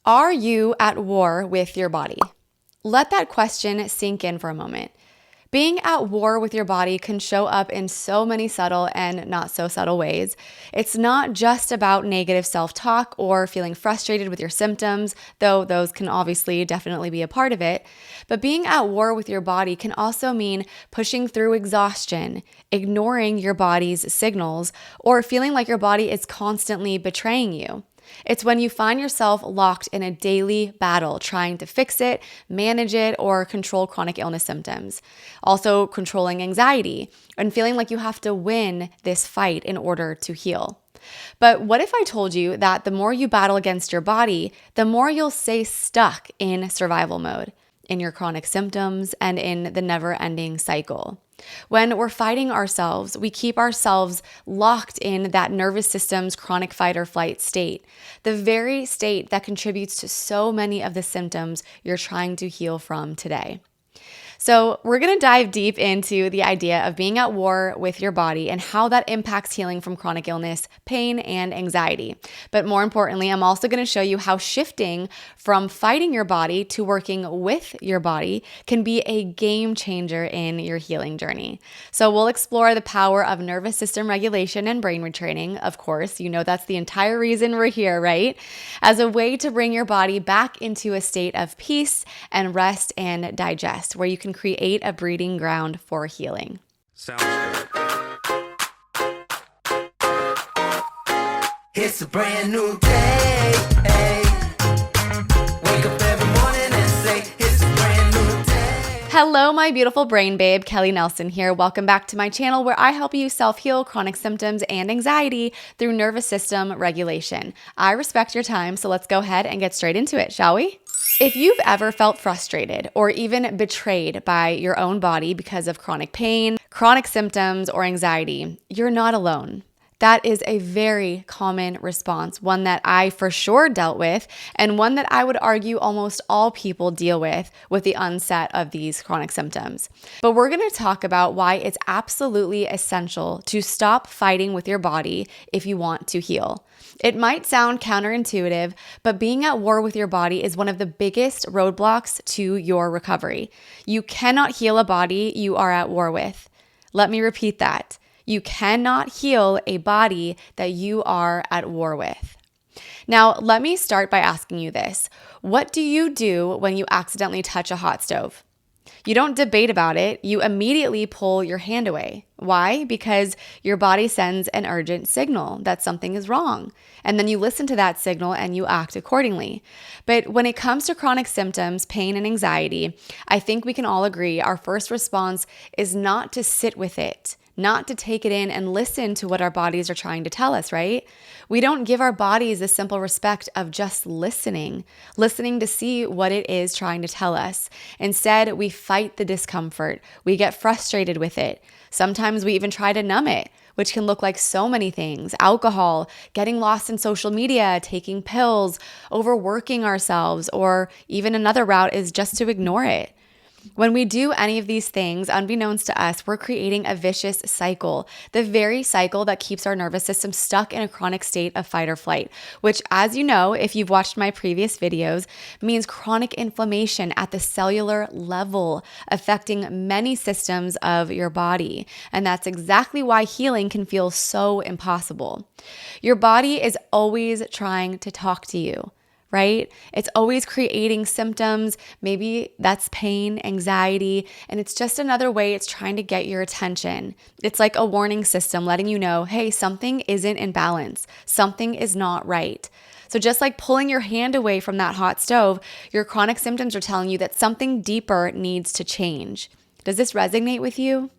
Are you at war with your body? Let that question sink in for a moment. Being at war with your body can show up in so many subtle and not so subtle ways. It's not just about negative self-talk or feeling frustrated with your symptoms, though those can obviously definitely be a part of it. But being at war with your body can also mean pushing through exhaustion, ignoring your body's signals, or feeling like your body is constantly betraying you. It's when you find yourself locked in a daily battle trying to fix it, manage it, or control chronic illness symptoms. Also controlling anxiety and feeling like you have to win this fight in order to heal. But what if I told you that the more you battle against your body, the more you'll stay stuck in survival mode, in your chronic symptoms, and in the never-ending cycle? When we're fighting ourselves, we keep ourselves locked in that nervous system's chronic fight or flight state, the very state that contributes to so many of the symptoms you're trying to heal from today. So we're going to dive deep into the idea of being at war with your body and how that impacts healing from chronic illness, pain, and anxiety. But more importantly, I'm also going to show you how shifting from fighting your body to working with your body can be a game changer in your healing journey. So we'll explore the power of nervous system regulation and brain retraining. Of course, you know that's the entire reason we're here, right? As a way to bring your body back into a state of peace and rest and digest, where you can create a breeding ground for healing. Sounds good. It's a brand new day. Wake up every morning and say, it's a brand new day. Hello, my beautiful brain babe. Kelly Nelson here. Welcome back to my channel where I help you self-heal chronic symptoms and anxiety through nervous system regulation. I respect your time, so let's go ahead and get straight into it, shall we? If you've ever felt frustrated or even betrayed by your own body because of chronic pain, chronic symptoms, or anxiety, you're not alone. That is a very common response, one that I for sure dealt with, and one that I would argue almost all people deal with the onset of these chronic symptoms. But we're going to talk about why it's absolutely essential to stop fighting with your body if you want to heal. It might sound counterintuitive, but being at war with your body is one of the biggest roadblocks to your recovery. You cannot heal a body you are at war with. Let me repeat that. You cannot heal a body that you are at war with. Now, let me start by asking you this. What do you do when you accidentally touch a hot stove? You don't debate about it. You immediately pull your hand away. Why? Because your body sends an urgent signal that something is wrong. And then you listen to that signal and you act accordingly. But when it comes to chronic symptoms, pain, and anxiety, I think we can all agree our first response is not to sit with it, not to take it in and listen to what our bodies are trying to tell us, right? We don't give our bodies the simple respect of just listening to see what it is trying to tell us. Instead, we fight the discomfort. We get frustrated with it. Sometimes we even try to numb it, which can look like so many things: alcohol, getting lost in social media, taking pills, overworking ourselves, or even another route is just to ignore it. When we do any of these things, unbeknownst to us, we're creating a vicious cycle, the very cycle that keeps our nervous system stuck in a chronic state of fight or flight, which, as you know, if you've watched my previous videos, means chronic inflammation at the cellular level, affecting many systems of your body. And that's exactly why healing can feel so impossible. Your body is always trying to talk to you, right? It's always creating symptoms. Maybe that's pain, anxiety, and it's just another way it's trying to get your attention. It's like a warning system letting you know, hey, something isn't in balance. Something is not right. So just like pulling your hand away from that hot stove, your chronic symptoms are telling you that something deeper needs to change. Does this resonate with you?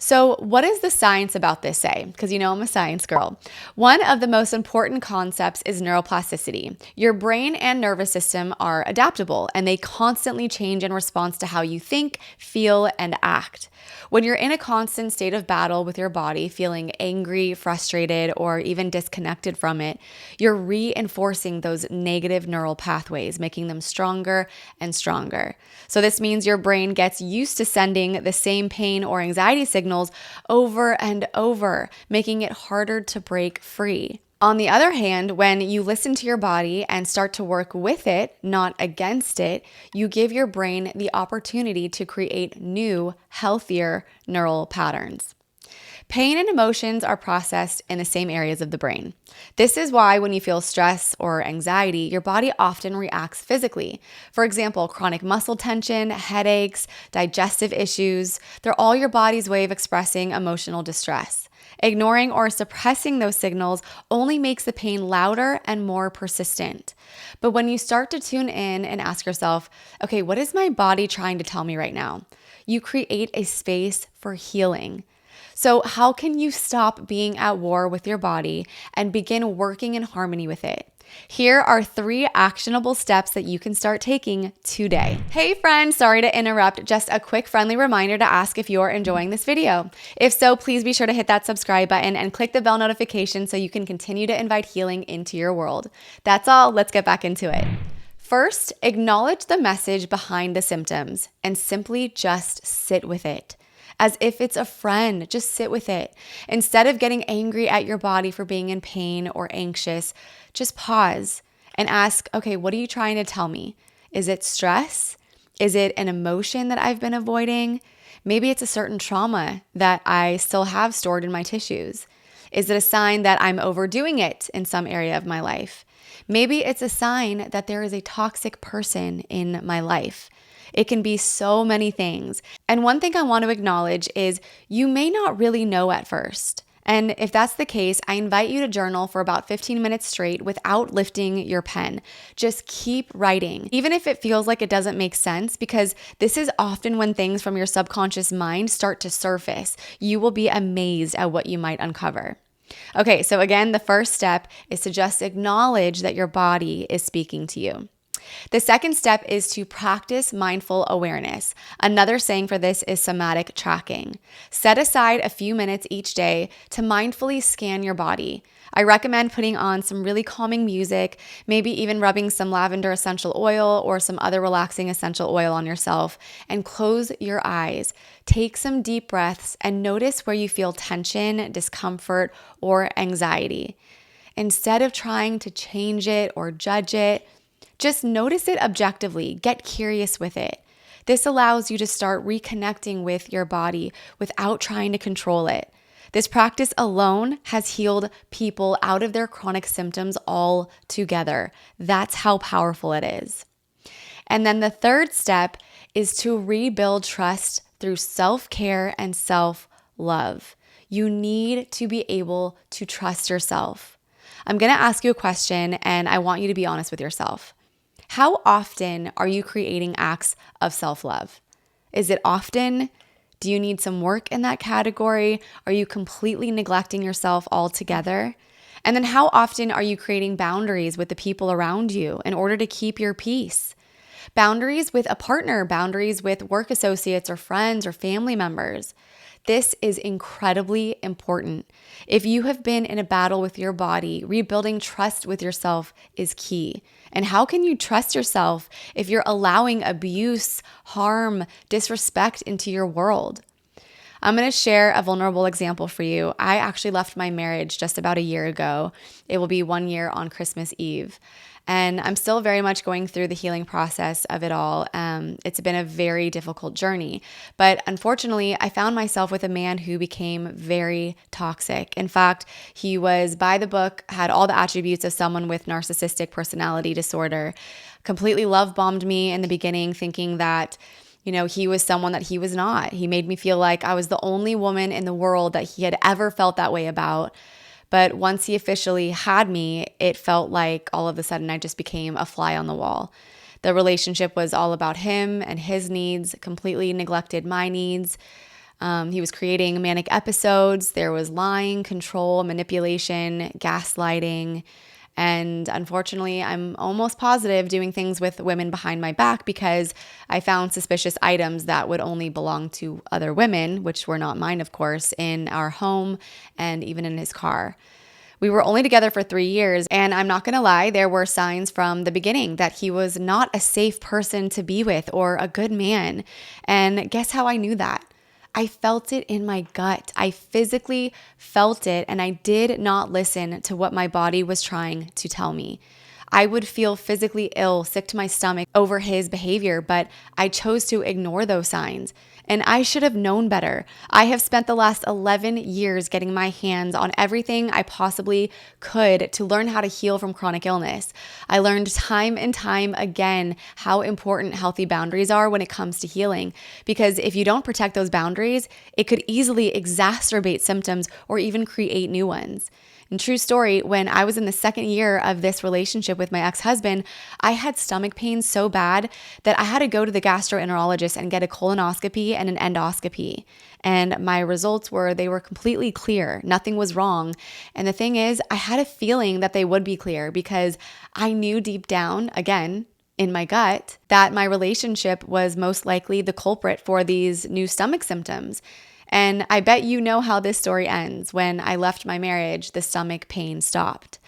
So what does the science about this say? Because you know I'm a science girl. One of the most important concepts is neuroplasticity. Your brain and nervous system are adaptable, and they constantly change in response to how you think, feel, and act. When you're in a constant state of battle with your body, feeling angry, frustrated, or even disconnected from it, you're reinforcing those negative neural pathways, making them stronger and stronger. So this means your brain gets used to sending the same pain or anxiety signals over and over, making it harder to break free. On the other hand, when you listen to your body and start to work with it, not against it, you give your brain the opportunity to create new, healthier neural patterns. Pain and emotions are processed in the same areas of the brain. This is why when you feel stress or anxiety, your body often reacts physically. For example, chronic muscle tension, headaches, digestive issues, they're all your body's way of expressing emotional distress. Ignoring or suppressing those signals only makes the pain louder and more persistent. But when you start to tune in and ask yourself, okay, what is my body trying to tell me right now? You create a space for healing. So how can you stop being at war with your body and begin working in harmony with it? Here are 3 actionable steps that you can start taking today. Hey friends, sorry to interrupt. Just a quick friendly reminder to ask if you're enjoying this video. If so, please be sure to hit that subscribe button and click the bell notification so you can continue to invite healing into your world. That's all. Let's get back into it. First, acknowledge the message behind the symptoms and simply just sit with it. As if it's a friend, just sit with it. Instead of getting angry at your body for being in pain or anxious, just pause and ask, okay, what are you trying to tell me? Is it stress? Is it an emotion that I've been avoiding? Maybe it's a certain trauma that I still have stored in my tissues. Is it a sign that I'm overdoing it in some area of my life? Maybe it's a sign that there is a toxic person in my life. It can be so many things. And one thing I want to acknowledge is you may not really know at first. And if that's the case, I invite you to journal for about 15 minutes straight without lifting your pen. Just keep writing, even if it feels like it doesn't make sense, because this is often when things from your subconscious mind start to surface. You will be amazed at what you might uncover. Okay, so again, the first step is to just acknowledge that your body is speaking to you. The second step is to practice mindful awareness. Another saying for this is somatic tracking. Set aside a few minutes each day to mindfully scan your body. I recommend putting on some really calming music, maybe even rubbing some lavender essential oil or some other relaxing essential oil on yourself, and close your eyes. Take some deep breaths and notice where you feel tension, discomfort, or anxiety. Instead of trying to change it or judge it, just notice it objectively. Get curious with it. This allows you to start reconnecting with your body without trying to control it. This practice alone has healed people out of their chronic symptoms altogether. That's how powerful it is. And then the third step is to rebuild trust through self-care and self-love. You need to be able to trust yourself. I'm going to ask you a question, and I want you to be honest with yourself. How often are you creating acts of self-love? Is it often? Do you need some work in that category? Are you completely neglecting yourself altogether? And then how often are you creating boundaries with the people around you in order to keep your peace? Boundaries with a partner, boundaries with work associates or friends or family members. This is incredibly important. If you have been in a battle with your body, rebuilding trust with yourself is key. And how can you trust yourself if you're allowing abuse, harm, disrespect into your world? I'm going to share a vulnerable example for you. I actually left my marriage just about a year ago. It will be 1 year on Christmas Eve. And I'm still very much going through the healing process of it all. It's been a very difficult journey. But unfortunately, I found myself with a man who became very toxic. In fact, he was by the book, had all the attributes of someone with narcissistic personality disorder, completely love bombed me in the beginning, thinking that he was someone that he was not. He made me feel like I was the only woman in the world that he had ever felt that way about. But once he officially had me, it felt like all of a sudden I just became a fly on the wall. The relationship was all about him and his needs, completely neglected my needs. He was creating manic episodes. There was lying, control, manipulation, gaslighting. And unfortunately, I'm almost positive doing things with women behind my back because I found suspicious items that would only belong to other women, which were not mine, of course, in our home and even in his car. We were only together for 3 years, and I'm not going to lie, there were signs from the beginning that he was not a safe person to be with or a good man. And guess how I knew that? I felt it in my gut. I physically felt it, and I did not listen to what my body was trying to tell me. I would feel physically ill, sick to my stomach over his behavior, but I chose to ignore those signs. And I should have known better. I have spent the last 11 years getting my hands on everything I possibly could to learn how to heal from chronic illness. I learned time and time again how important healthy boundaries are when it comes to healing. Because if you don't protect those boundaries, it could easily exacerbate symptoms or even create new ones. And true story, when I was in the second year of this relationship with my ex-husband, I had stomach pain so bad that I had to go to the gastroenterologist and get a colonoscopy and an endoscopy. And my results were, they were completely clear. Nothing was wrong. And the thing is, I had a feeling that they would be clear because I knew deep down, again, in my gut, that my relationship was most likely the culprit for these new stomach symptoms. And I bet you know how this story ends. When I left my marriage, the stomach pain stopped.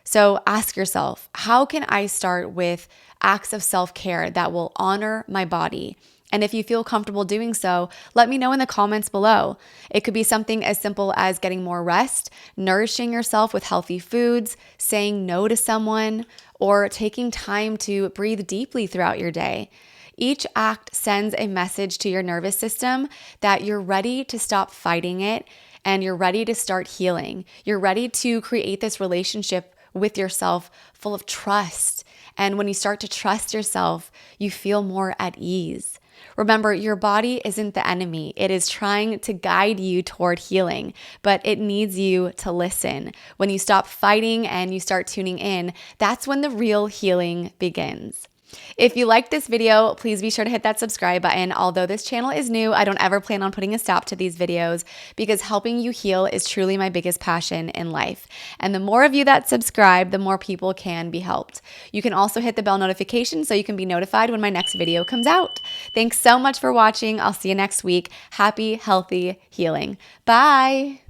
So ask yourself, how can I start with acts of self-care that will honor my body? And if you feel comfortable doing so, let me know in the comments below. It could be something as simple as getting more rest, nourishing yourself with healthy foods, saying no to someone, or taking time to breathe deeply throughout your day. Each act sends a message to your nervous system that you're ready to stop fighting it and you're ready to start healing. You're ready to create this relationship with yourself full of trust. And when you start to trust yourself, you feel more at ease. Remember, your body isn't the enemy. It is trying to guide you toward healing, but it needs you to listen. When you stop fighting and you start tuning in, that's when the real healing begins. If you liked this video, please be sure to hit that subscribe button. Although this channel is new, I don't ever plan on putting a stop to these videos because helping you heal is truly my biggest passion in life. And the more of you that subscribe, the more people can be helped. You can also hit the bell notification so you can be notified when my next video comes out. Thanks so much for watching. I'll see you next week. Happy, healthy healing. Bye.